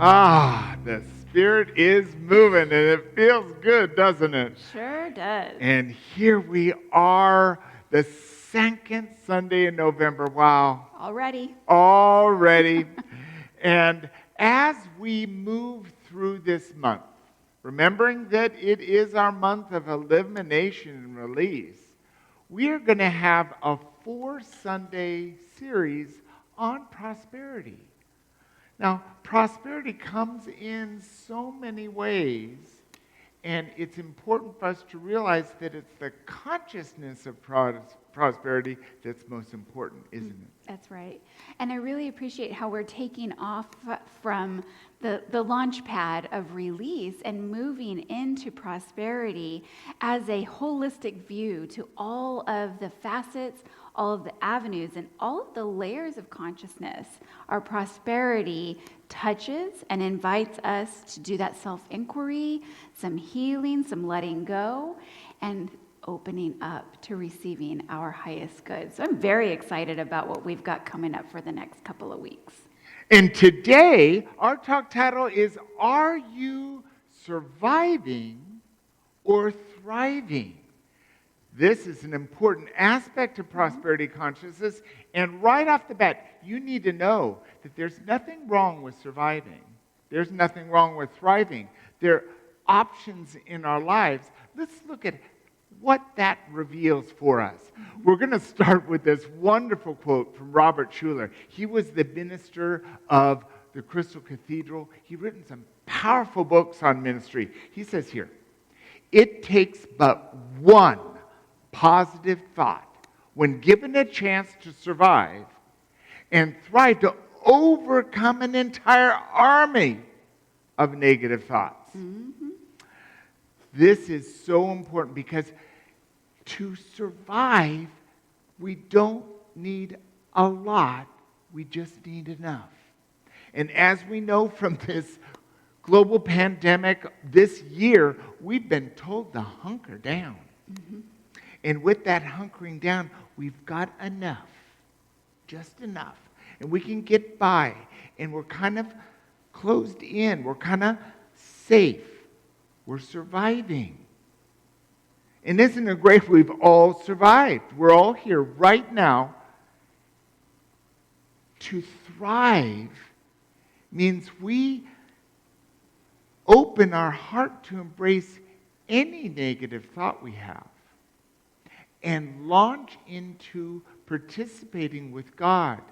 Ah, the Spirit is moving and it feels good, doesn't it? Sure does. And here we are, the second Sunday in November. Wow. Already. Already. And as we move through this month, remembering that it is our month of elimination and release, we are going to have a 4-Sunday series on prosperity. Now, prosperity comes in so many ways, and it's important for us to realize that it's the consciousness of prosperity that's most important, isn't it? That's right. And I really appreciate how we're taking off from the launch pad of release and moving into prosperity as a holistic view to all of the facets, all of the avenues, and all of the layers of consciousness. Our prosperity touches and invites us to do that self-inquiry, some healing, some letting go, and opening up to receiving our highest good. So I'm very excited about what we've got coming up for the next couple of weeks. And today, our talk title is, Are You Surviving or Thriving? This is an important aspect of prosperity consciousness, and right off the bat, you need to know that there's nothing wrong with surviving. There's nothing wrong with thriving. There are options in our lives. Let's look at what that reveals for us. We're going to start with this wonderful quote from Robert Schuller. He was the minister of the Crystal Cathedral. He's written some powerful books on ministry. He says here, "It takes but one positive thought when given a chance to survive and thrive to overcome an entire army of negative thoughts." Mm-hmm. This is so important because to survive, we don't need a lot, we just need enough. And as we know from this global pandemic this year, we've been told to hunker down. Mm-hmm. And with that hunkering down, we've got enough, just enough. And we can get by, and we're kind of closed in, we're kind of safe, we're surviving. And isn't it great we've all survived? We're all here right now. To thrive means we open our heart to embrace any negative thought we have and launch into participating with God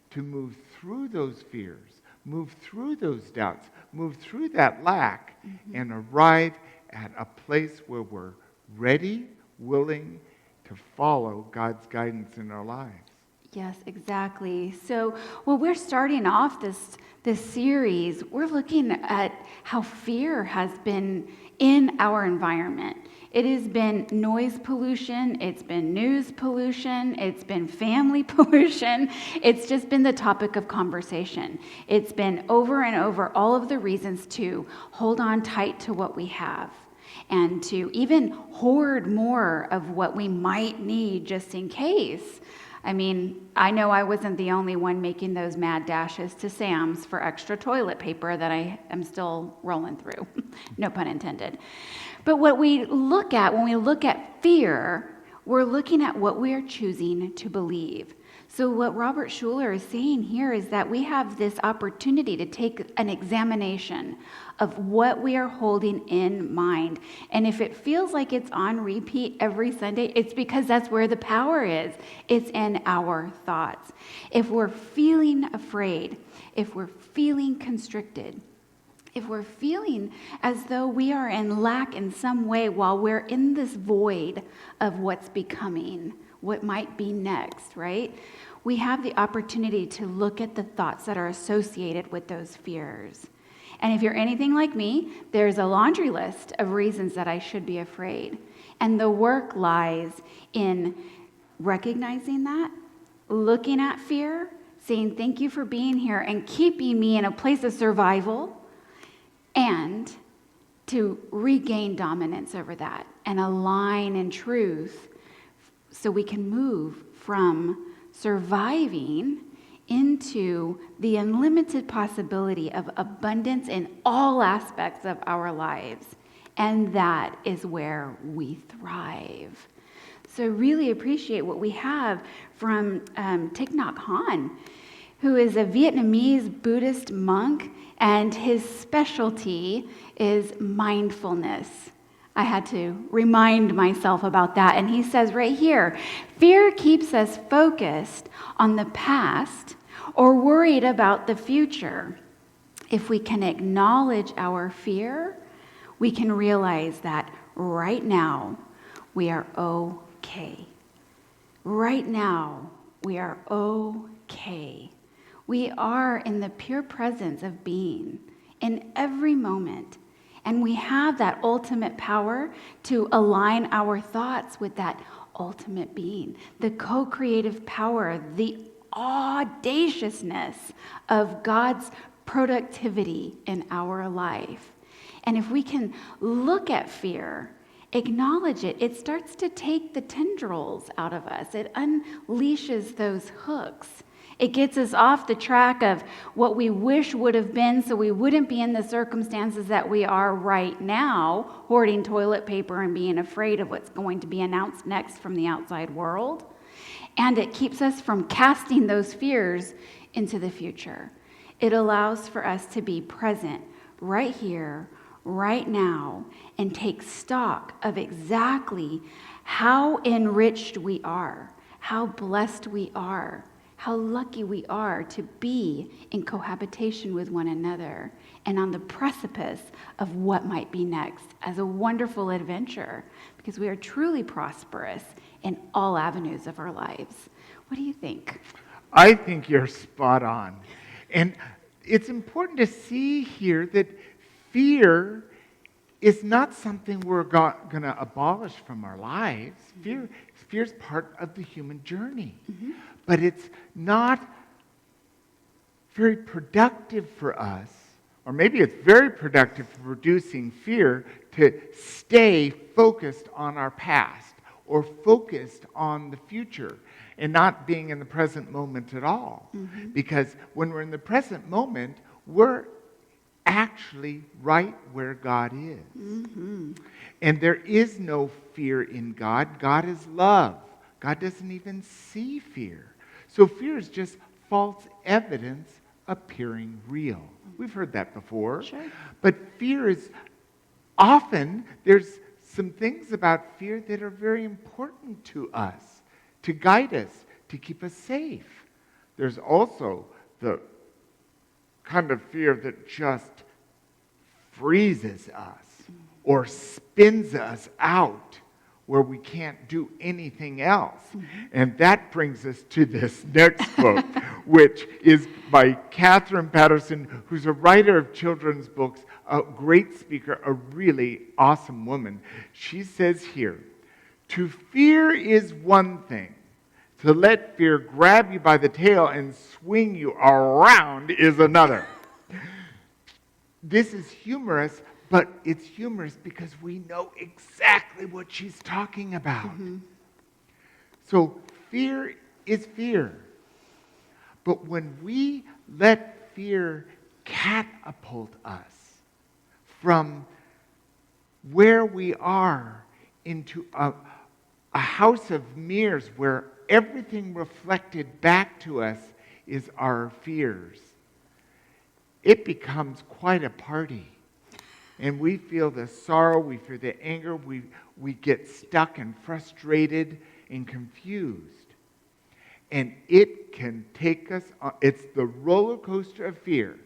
to move through those fears, move through those doubts, move through that lack, and arrive at a place where we're ready, willing to follow God's guidance in our lives. Yes, exactly. So, well, we're starting off this series. We're looking at how fear has been in our environment. It has been noise pollution, it's been news pollution, it's been family pollution. It's just been the topic of conversation. It's been over and over all of the reasons to hold on tight to what we have and to even hoard more of what we might need just in case. I mean, I know I wasn't the only one making those mad dashes to Sam's for extra toilet paper that I am still rolling through. No pun intended. But what we look at when we look at fear, we're looking at what we are choosing to believe. So what Robert Schuller is saying here is that we have this opportunity to take an examination of what we are holding in mind. And if it feels like it's on repeat every Sunday, it's because that's where the power is. It's in our thoughts. If we're feeling afraid, if we're feeling constricted, if we're feeling as though we are in lack in some way while we're in this void of what's becoming, what might be next, right? We have the opportunity to look at the thoughts that are associated with those fears. And if you're anything like me, there's a laundry list of reasons that I should be afraid. And the work lies in recognizing that, looking at fear, saying thank you for being here and keeping me in a place of survival, and to regain dominance over that and align in truth so we can move from surviving into the unlimited possibility of abundance in all aspects of our lives. And that is where we thrive. So really appreciate what we have from Thich Nhat Hanh, who is a Vietnamese Buddhist monk, and his specialty is mindfulness. I had to remind myself about that. And he says right here, fear keeps us focused on the past or worried about the future. If we can acknowledge our fear, we can realize that right now we are okay. Right now we are okay. We are in the pure presence of being in every moment. And we have that ultimate power to align our thoughts with that ultimate being, the co-creative power, the audaciousness of God's productivity in our life. And if we can look at fear, acknowledge it, it starts to take the tendrils out of us. It unleashes those hooks. It gets us off the track of what we wish would have been so we wouldn't be in the circumstances that we are right now, hoarding toilet paper and being afraid of what's going to be announced next from the outside world. And it keeps us from casting those fears into the future. It allows for us to be present right here, right now, and take stock of exactly how enriched we are, how blessed we are, how lucky we are to be in cohabitation with one another and on the precipice of what might be next as a wonderful adventure, because we are truly prosperous in all avenues of our lives. What do you think? I think you're spot on. And it's important to see here that fear is not something we're going to abolish from our lives. Fear is part of the human journey. Mm-hmm. But it's not very productive for us, or maybe it's very productive for producing fear to stay focused on our past or focused on the future and not being in the present moment at all. Mm-hmm. Because when we're in the present moment, we're actually right where God is. Mm-hmm. And there is no fear in God. God is love. God doesn't even see fear. So fear is just false evidence appearing real. We've heard that before. Sure. But fear is often, there's some things about fear that are very important to us, to guide us, to keep us safe. There's also the kind of fear that just freezes us or spins us out where we can't do anything else. Mm-hmm. And that brings us to this next quote, which is by Catherine Patterson, who's a writer of children's books, a great speaker, a really awesome woman. She says here, "To fear is one thing. To let fear grab you by the tail and swing you around is another." This is humorous, but it's humorous because we know exactly what she's talking about. Mm-hmm. So fear is fear. But when we let fear catapult us from where we are into a house of mirrors where everything reflected back to us is our fears, it becomes quite a party. And we feel the sorrow, we feel the anger, we get stuck and frustrated and confused. And it can take us, it's the roller coaster of fear.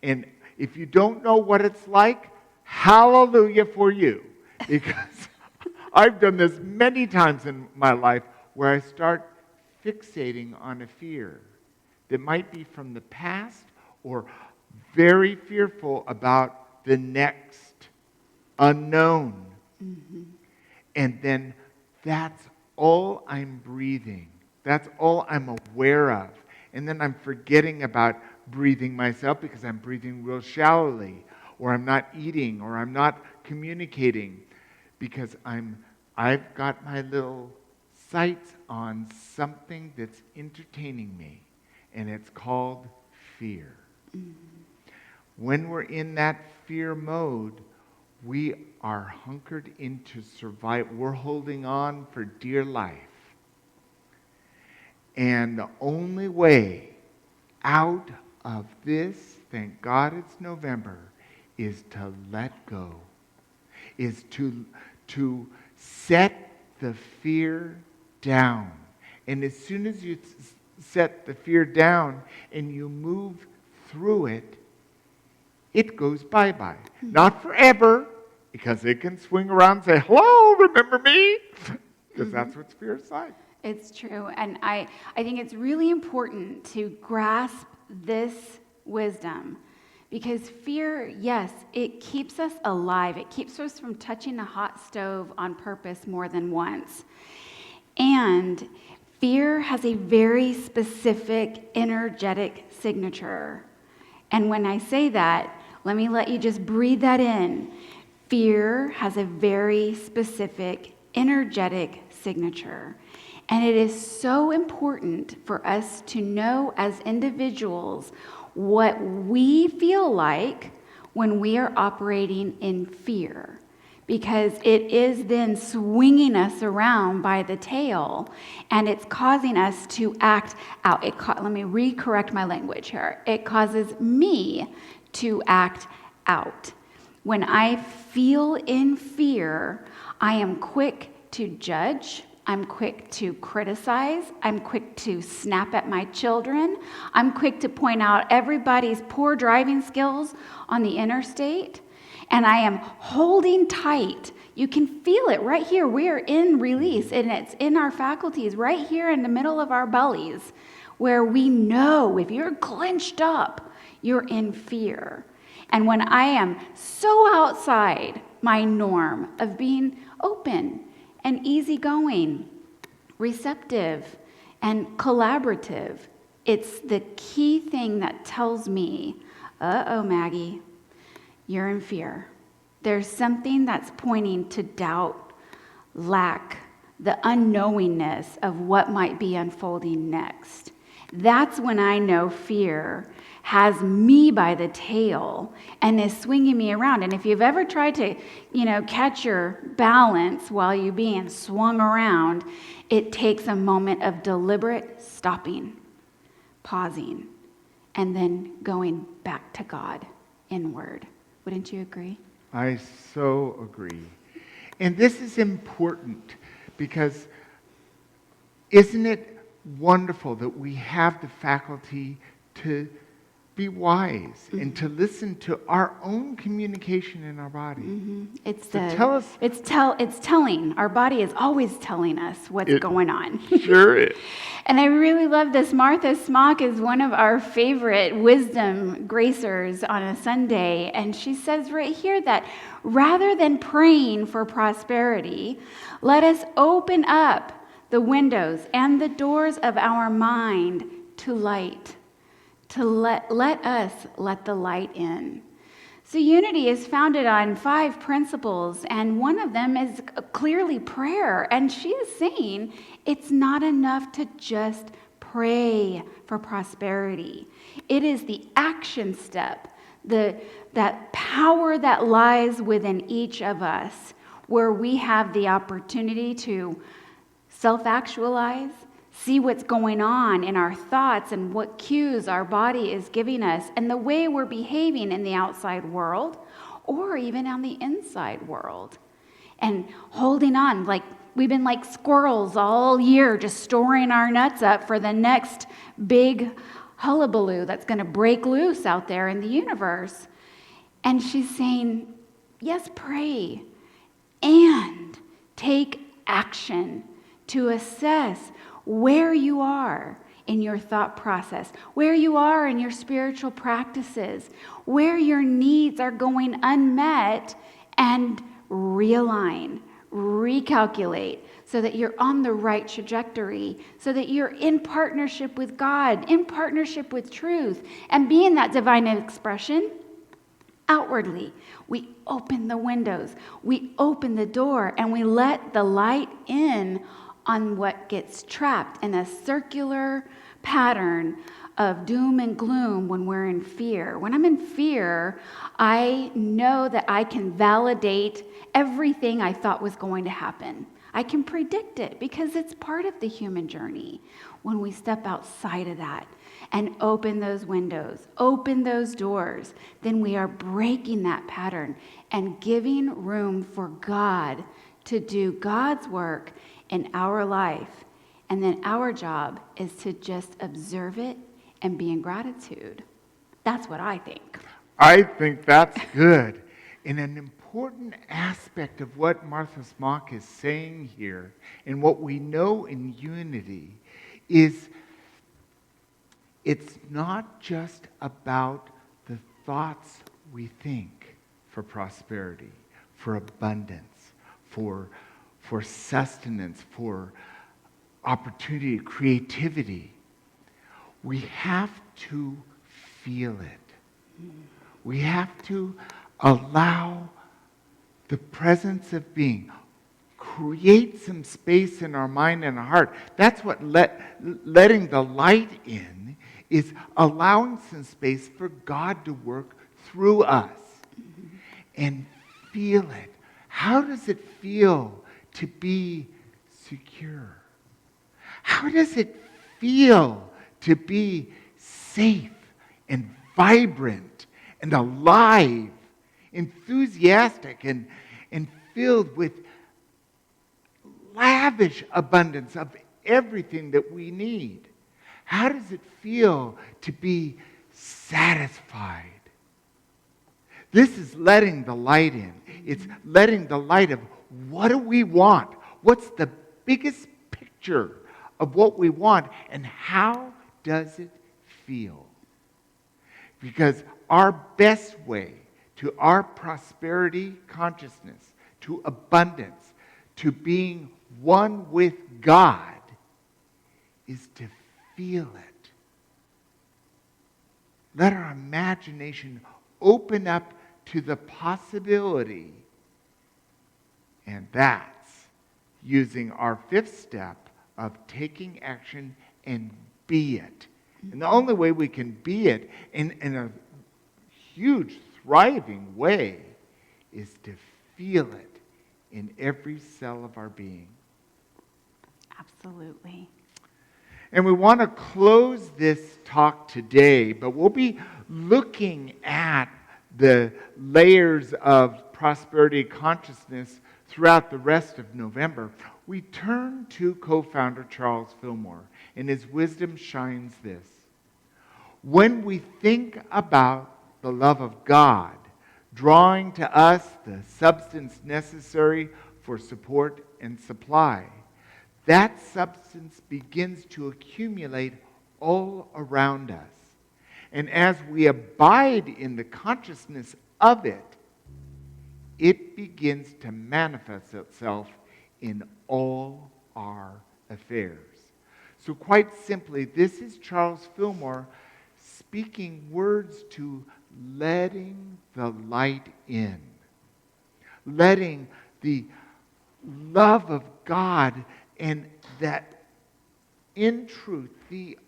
And if you don't know what it's like, hallelujah for you. Because I've done this many times in my life where I start fixating on a fear that might be from the past or very fearful about the next unknown. Mm-hmm. And then that's all I'm breathing. That's all I'm aware of. And then I'm forgetting about breathing myself because I'm breathing real shallowly, or I'm not eating, or I'm not communicating because I've got my little sights on something that's entertaining me. and it's called fear. When we're in that fear mode, we are hunkered into survival. We're holding on for dear life. And the only way out of this, thank God it's November, is to let go, is to set the fear down. And as soon as you set the fear down and you move through it, it goes bye-bye. Not forever, because it can swing around and say, hello, remember me? Because that's what fear's like. It's true. And I think it's really important to grasp this wisdom, because fear, yes, it keeps us alive. It keeps us from touching a hot stove on purpose more than once. And fear has a very specific energetic signature. And when I say that, let me let you just breathe that in. Fear has a very specific energetic signature. And it is so important for us to know as individuals what we feel like when we are operating in fear, because it is then swinging us around by the tail, and it's causing us to act out. Let me recorrect my language here. It causes me to act out. When I feel in fear, I am quick to judge. I'm quick to criticize. I'm quick to snap at my children. I'm quick to point out everybody's poor driving skills on the interstate. And I am holding tight. You can feel it right here. We are in release, and it's in our faculties right here in the middle of our bellies, where we know if you're clenched up, you're in fear. And when I am so outside my norm of being open and easygoing, receptive, and collaborative, it's the key thing that tells me, uh-oh, Maggie, you're in fear. There's something that's pointing to doubt, lack, the unknowingness of what might be unfolding next. That's when I know fear has me by the tail and is swinging me around. And if you've ever tried to, catch your balance while you're being swung around, it takes a moment of deliberate stopping, pausing, and then going back to God inward. Wouldn't you agree? I so agree. And this is important because isn't it wonderful that we have the faculty to be wise and to listen to our own communication in our body. It's telling. Our body is always telling us what's going on. Sure is. And I really love this. Martha Smock is one of our favorite wisdom gracers on a Sunday, and she says right here that rather than praying for prosperity, let us open up the windows and the doors of our mind to light. To let us let the light in. So unity is founded on 5 principles, and one of them is clearly prayer. And she is saying it's not enough to just pray for prosperity. It is the action step, that power that lies within each of us, where we have the opportunity to self-actualize, see what's going on in our thoughts and what cues our body is giving us and the way we're behaving in the outside world or even on the inside world. And holding on, like we've been like squirrels all year, just storing our nuts up for the next big hullabaloo that's going to break loose out there in the universe. And she's saying, yes, pray and take action to assess where you are in your thought process, where you are in your spiritual practices, where your needs are going unmet, and realign, recalculate so that you're on the right trajectory, so that you're in partnership with God, in partnership with truth, and being that divine expression outwardly. We open the windows, we open the door, and we let the light in on what gets trapped in a circular pattern of doom and gloom when we're in fear. When I'm in fear, I know that I can validate everything I thought was going to happen. I can predict it because it's part of the human journey. When we step outside of that and open those windows, open those doors, then we are breaking that pattern and giving room for God to do God's work in our life. And then our job is to just observe it and be in gratitude. That's what I think. I think that's good. And an important aspect of what Martha Smock is saying here and what we know in unity is it's not just about the thoughts we think for prosperity, for abundance, for sustenance, for opportunity, creativity. We have to feel it. We have to allow the presence of being. Create some space in our mind and our heart. That's what letting the light in is, allowing some space for God to work through us. And feel it. How does it feel to be secure? How does it feel to be safe and vibrant and alive, enthusiastic and filled with lavish abundance of everything that we need? How does it feel to be satisfied? This is letting the light in. It's letting the light of what do we want? What's the biggest picture of what we want, and how does it feel? Because our best way to our prosperity consciousness, to abundance, to being one with God is to feel it. Let our imagination open up to the possibility. And that's using our fifth step of taking action and be it. And the only way we can be it in a huge, thriving way is to feel it in every cell of our being. Absolutely. And we want to close this talk today, but we'll be looking at the layers of prosperity consciousness throughout the rest of November. We turn to co-founder Charles Fillmore, and his wisdom shines this. When we think about the love of God, drawing to us the substance necessary for support and supply, that substance begins to accumulate all around us. And as we abide in the consciousness of it, it begins to manifest itself in all our affairs. So quite simply, this is Charles Fillmore speaking words to letting the light in. Letting the love of God, and that in truth, the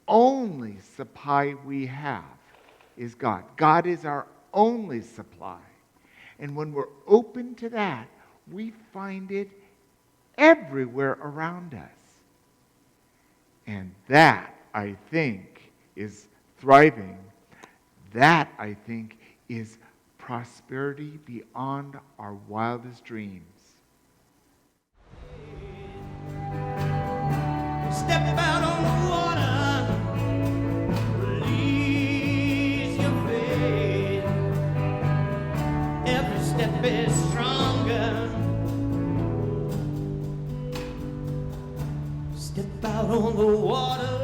only supply we have is God. God is our only supply. And when we're open to that, we find it everywhere around us. And that, I think, is thriving. That, I think, is prosperity beyond our wildest dreams. Step out on the water, release your faith. Every step is stronger. Step out on the water.